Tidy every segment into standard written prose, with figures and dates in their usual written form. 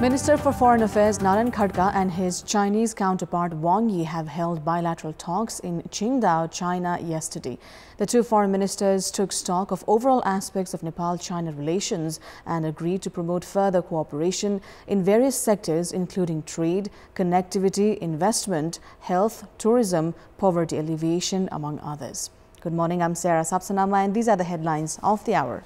Minister for Foreign Affairs Naran Khadka and his Chinese counterpart Wang Yi have held bilateral talks in Qingdao, China yesterday. The two foreign ministers took stock of overall aspects of Nepal-China relations and agreed to promote further cooperation in various sectors including trade, connectivity, investment, health, tourism, poverty alleviation, among others. Good morning, I'm Sapsanamma and these are the headlines of the hour.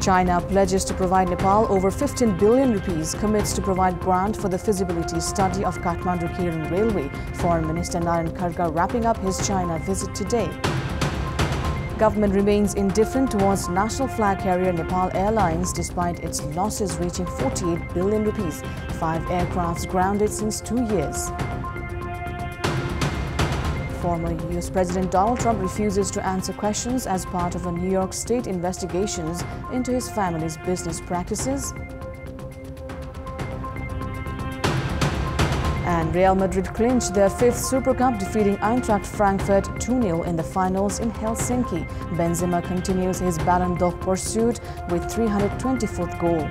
China pledges to provide Nepal over 15 billion rupees, commits to provide grant for the feasibility study of Kathmandu-Kering Railway. Foreign Minister Naran Khadka wrapping up his China visit today. Government remains indifferent towards national flag carrier Nepal Airlines despite its losses reaching 48 billion rupees. 5 aircrafts grounded since 2 years. Former U.S. President Donald Trump refuses to answer questions as part of a New York State investigations into his family's business practices. And Real Madrid clinched their 5th Super Cup, defeating Eintracht Frankfurt 2-0 in the finals in Helsinki. Benzema continues his Ballon d'Or pursuit with 324th goal.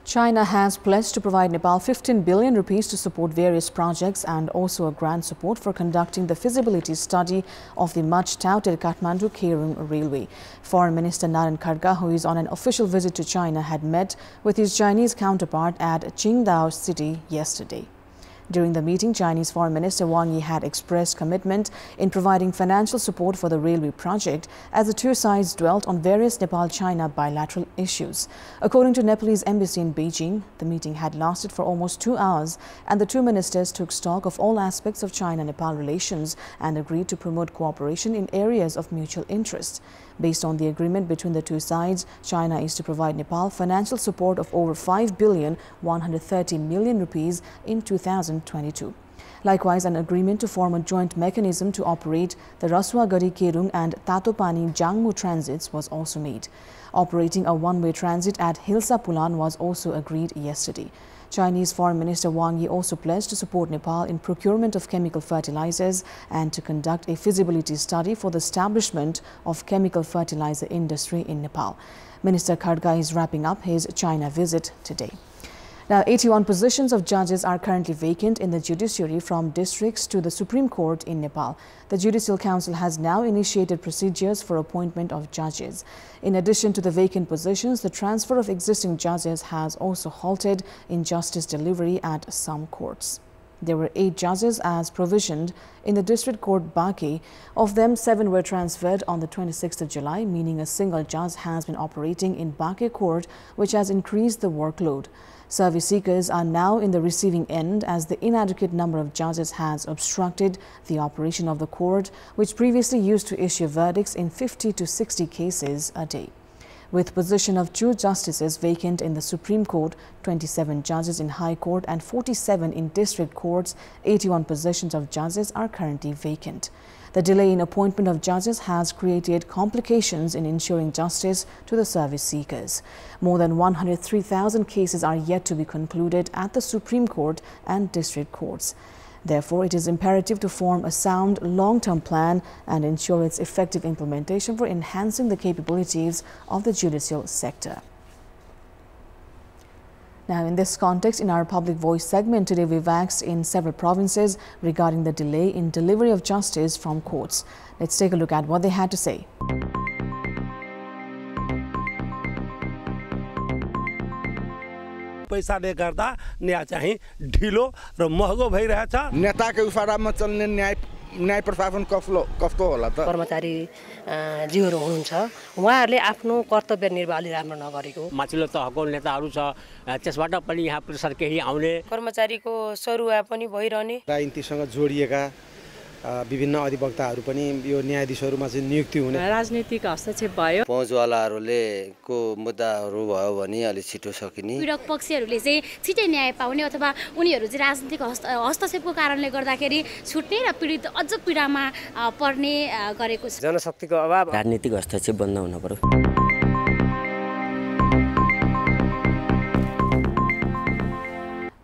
China has pledged to provide Nepal 15 billion rupees to support various projects and also a grant support for conducting the feasibility study of the much-touted Kathmandu-Kering Railway. Foreign Minister Naran Khadka, who is on an official visit to China, had met with his Chinese counterpart at Qingdao City yesterday. During the meeting, Chinese Foreign Minister Wang Yi had expressed commitment in providing financial support for the railway project as the two sides dwelt on various Nepal-China bilateral issues. According to Nepalese embassy in Beijing, the meeting had lasted for almost 2 hours and the two ministers took stock of all aspects of China-Nepal relations and agreed to promote cooperation in areas of mutual interest. Based on the agreement between the two sides, China is to provide Nepal financial support of over 5,130 million rupees in 2022. Likewise, an agreement to form a joint mechanism to operate the Rasuagari-Kerung and Tatopani-Jangmu transits was also made. Operating a one-way transit at Hilsa Pulan was also agreed yesterday. Chinese Foreign Minister Wang Yi also pledged to support Nepal in procurement of chemical fertilizers and to conduct a feasibility study for the establishment of chemical fertilizer industry in Nepal. Minister Khadka is wrapping up his China visit today. Now, 81 positions of judges are currently vacant in the judiciary from districts to the Supreme Court in Nepal. The Judicial Council has now initiated procedures for appointment of judges. In addition to the vacant positions, the transfer of existing judges has also halted in justice delivery at some courts. There were 8 judges as provisioned in the District Court Baki. Of them, 7 were transferred on the 26th of July, meaning a single judge has been operating in Baki Court, which has increased the workload. Service seekers are now in the receiving end as the inadequate number of judges has obstructed the operation of the court, which previously used to issue verdicts in 50 to 60 cases a day. With position of 2 justices vacant in the Supreme Court, 27 judges in High Court and 47 in district courts, 81 positions of judges are currently vacant. The delay in appointment of judges has created complications in ensuring justice to the service seekers. More than 103,000 cases are yet to be concluded at the Supreme Court and district courts. Therefore, it is imperative to form a sound long-term plan and ensure its effective implementation for enhancing the capabilities of the judicial sector. Now, in this context, in our Public Voice segment, today we've asked in several provinces regarding the delay in delivery of justice from courts. Let's take a look at what they had to say. पैसाले गर्दा न्याय चाहिँ ढिलो र महँगो भइरहेछ नेताको इशारामा चल्ने न्याय प्रशासन कस्तो होला त कर्मचारी जीवहरू हुनुहुन्छ उहाँहरूले आफ्नो कर्तव्य निर्वाह अलि राम्रो नगरेको माथिल्लो तहको नेताहरू छ त्यसबाट पनि यहाँ प्रेसर केही आउने कर्मचारीको सरुवा पनि भइरहने राजनीतिसँग जोडिएका विभिन्न अधिवक्ताहरू पनि यो न्यायाधीशहरूमा चाहिँ नियुक्ति हुने राजनीतिक हस्तक्षेप भयो पहुँचवालाहरूले को मुद्दाहरू भयो भने अलि छिटो सकिने पीडक पक्षहरूले चाहिँ छिटै न्याय पाउने अथवा उनीहरू चाहिँ राजनीतिक हस्तक्षेपको कारणले गर्दाखेरि छुट्ने र पीडित अझ पीडामा पर्ने गरेको छ जनशक्तिको अभाव राजनीतिक हस्तक्षेप बन्द हुन पर्यो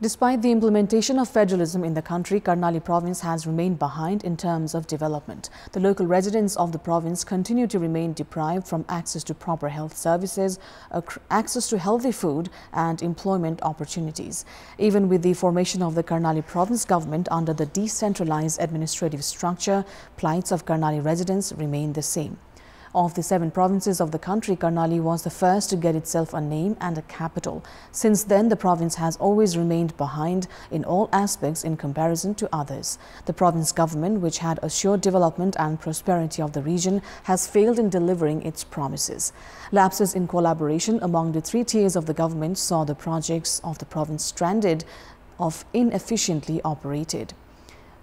Despite the implementation of federalism in the country, Karnali province has remained behind in terms of development. The local residents of the province continue to remain deprived from access to proper health services, access to healthy food and employment opportunities. Even with the formation of the Karnali province government under the decentralized administrative structure, plights of Karnali residents remain the same. Of the 7 provinces of the country, Karnali was the first to get itself a name and a capital. Since then, the province has always remained behind in all aspects in comparison to others. The province government, which had assured development and prosperity of the region, has failed in delivering its promises. Lapses in collaboration among the 3 tiers of the government saw the projects of the province stranded or inefficiently operated.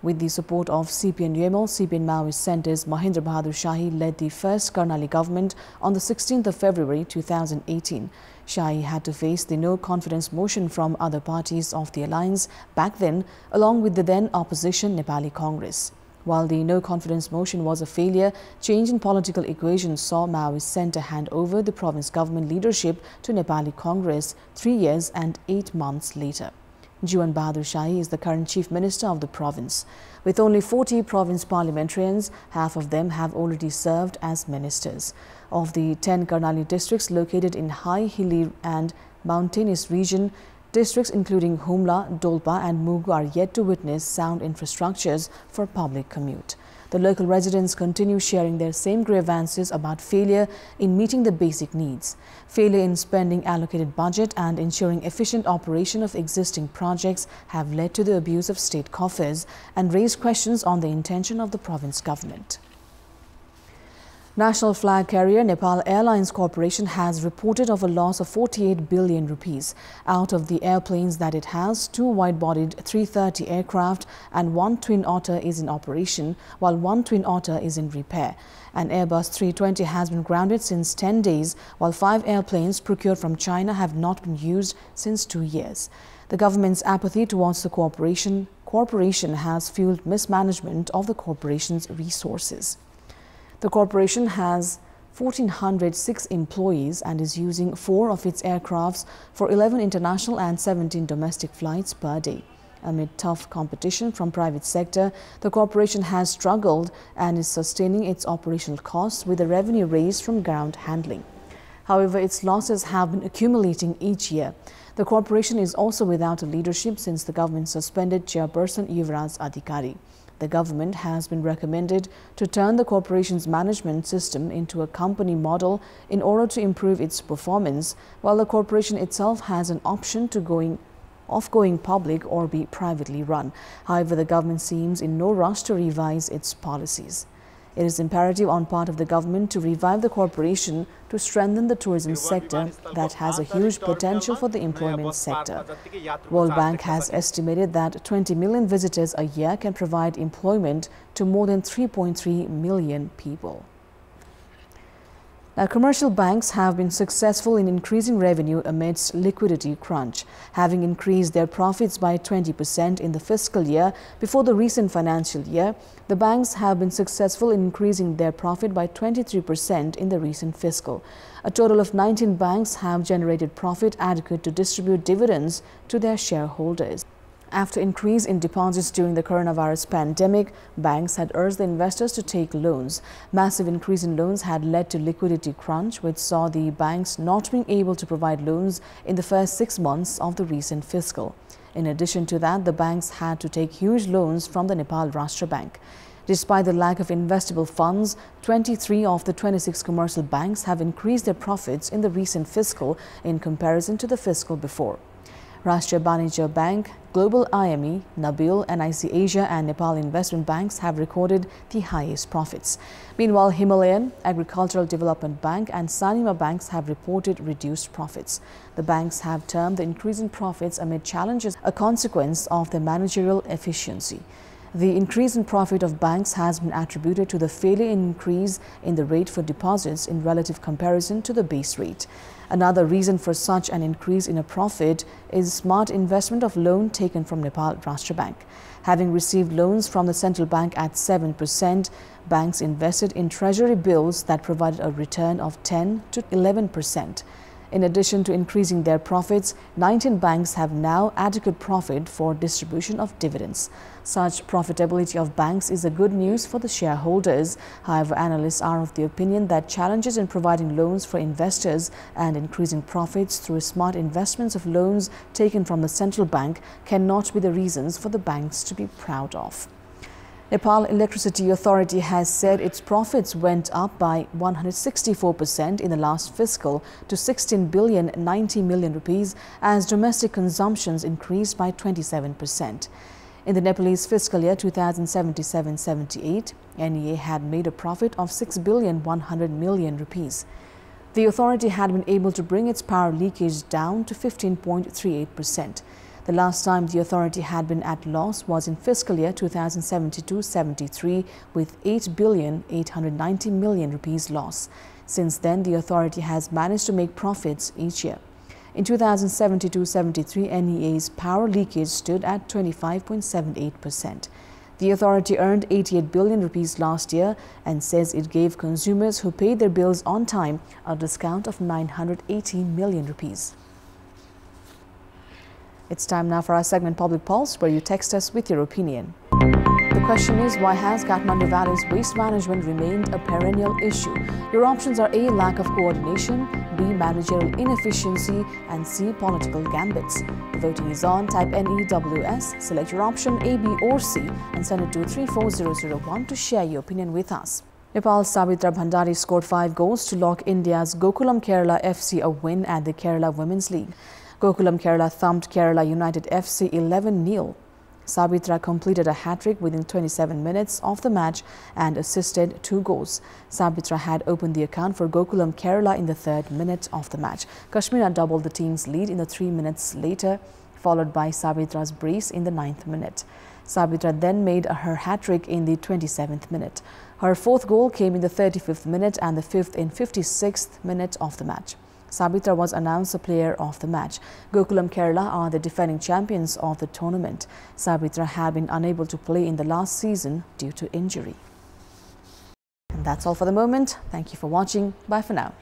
With the support of CPN UML, CPN Maoist Centre's Mahendra Bahadur Shahi led the first Karnali government on the 16th of February 2018. Shahi had to face the no-confidence motion from other parties of the alliance back then, along with the then opposition Nepali Congress. While the no-confidence motion was a failure, change in political equation saw Maoist Centre hand over the province government leadership to Nepali Congress 3 years and 8 months later. Juan Bahadur Shahi is the current Chief Minister of the province. With only 40 province parliamentarians, half of them have already served as ministers. Of the 10 Karnali districts located in high, hilly and mountainous region, districts including Humla, Dolpa and Mugu are yet to witness sound infrastructures for public commute. The local residents continue sharing their same grievances about failure in meeting the basic needs. Failure in spending allocated budget and ensuring efficient operation of existing projects have led to the abuse of state coffers and raised questions on the intention of the province government. National flag carrier Nepal Airlines Corporation has reported of a loss of 48 billion rupees. Out of the airplanes that it has, 2 wide-bodied 330 aircraft and 1 Twin Otter is in operation, while 1 Twin Otter is in repair. An Airbus 320 has been grounded since 10 days, while 5 airplanes procured from China have not been used since 2 years. The government's apathy towards the corporation has fueled mismanagement of the corporation's resources. The corporation has 1,406 employees and is using 4 of its aircrafts for 11 international and 17 domestic flights per day. Amid tough competition from private sector, the corporation has struggled and is sustaining its operational costs with the revenue raised from ground handling. However, its losses have been accumulating each year. The corporation is also without a leadership since the government suspended chairperson Yuvraj Adhikari. The government has been recommended to turn the corporation's management system into a company model in order to improve its performance, while the corporation itself has an option to going public or be privately run. However, the government seems in no rush to revise its policies. It is imperative on part of the government to revive the corporation to strengthen the tourism sector that has a huge potential for the employment sector. World Bank has estimated that 20 million visitors a year can provide employment to more than 3.3 million people. Now, commercial banks have been successful in increasing revenue amidst liquidity crunch, having increased their profits by 20% in the fiscal year before the recent financial year. The banks have been successful in increasing their profit by 23% in the recent fiscal. A total of 19 banks have generated profit adequate to distribute dividends to their shareholders. After increase in deposits during the coronavirus pandemic, banks had urged the investors to take loans. Massive increase in loans had led to liquidity crunch, which saw the banks not being able to provide loans in the first 6 months of the recent fiscal. In addition to that, the banks had to take huge loans from the Nepal Rashtra Bank. Despite the lack of investable funds, 23 of the 26 commercial banks have increased their profits in the recent fiscal in comparison to the fiscal before. Rashtriya Banijya Bank, Global IME, Nabil, NIC Asia and Nepal Investment Banks have recorded the highest profits. Meanwhile, Himalayan, Agricultural Development Bank and Sanima Banks have reported reduced profits. The banks have termed the increase in profits amid challenges a consequence of their managerial efficiency. The increase in profit of banks has been attributed to the failure in increase in the rate for deposits in relative comparison to the base rate. Another reason for such an increase in a profit is smart investment of loan taken from Nepal Rashtra Bank. Having received loans from the central bank at 7%, banks invested in treasury bills that provided a return of 10 to 11%. In addition to increasing their profits, 19 banks have now adequate profit for distribution of dividends. Such profitability of banks is a good news for the shareholders. However, analysts are of the opinion that challenges in providing loans for investors and increasing profits through smart investments of loans taken from the central bank cannot be the reasons for the banks to be proud of. Nepal Electricity Authority has said its profits went up by 164% in the last fiscal to 16,090 million rupees as domestic consumptions increased by 27%. In the Nepalese fiscal year 2077-78, NEA had made a profit of 6,100 million rupees. The authority had been able to bring its power leakage down to 15.38%. The last time the authority had been at loss was in fiscal year 2072-73 with 8,890 million rupees loss. Since then, the authority has managed to make profits each year. In 2072-73, NEA's power leakage stood at 25.78%. The authority earned 88 billion rupees last year and says it gave consumers who paid their bills on time a discount of 980 million rupees. It's time now for our segment Public Pulse, where you text us with your opinion. The question is, why has Kathmandu Valley's waste management remained a perennial issue? Your options are A, lack of coordination, B, managerial inefficiency, and C, political gambits. The voting is on. Type NEWS, select your option A, B or C and send it to 34001 to share your opinion with us. Nepal's Sabitra Bhandari scored 5 goals to lock India's Gokulam Kerala FC a win at the Kerala Women's League. Gokulam Kerala thumped Kerala United FC 11-0. Sabitra completed a hat-trick within 27 minutes of the match and assisted 2 goals. Sabitra had opened the account for Gokulam Kerala in the 3rd minute of the match. Kashmira doubled the team's lead in the 3 minutes later, followed by Sabitra's brace in the 9th minute. Sabitra then made her hat-trick in the 27th minute. Her 4th goal came in the 35th minute and the 5th in 56th minute of the match. Sabitra was announced the player of the match. Gokulam Kerala are the defending champions of the tournament. Sabitra had been unable to play in the last season due to injury. And that's all for the moment. Thank you for watching. Bye for now.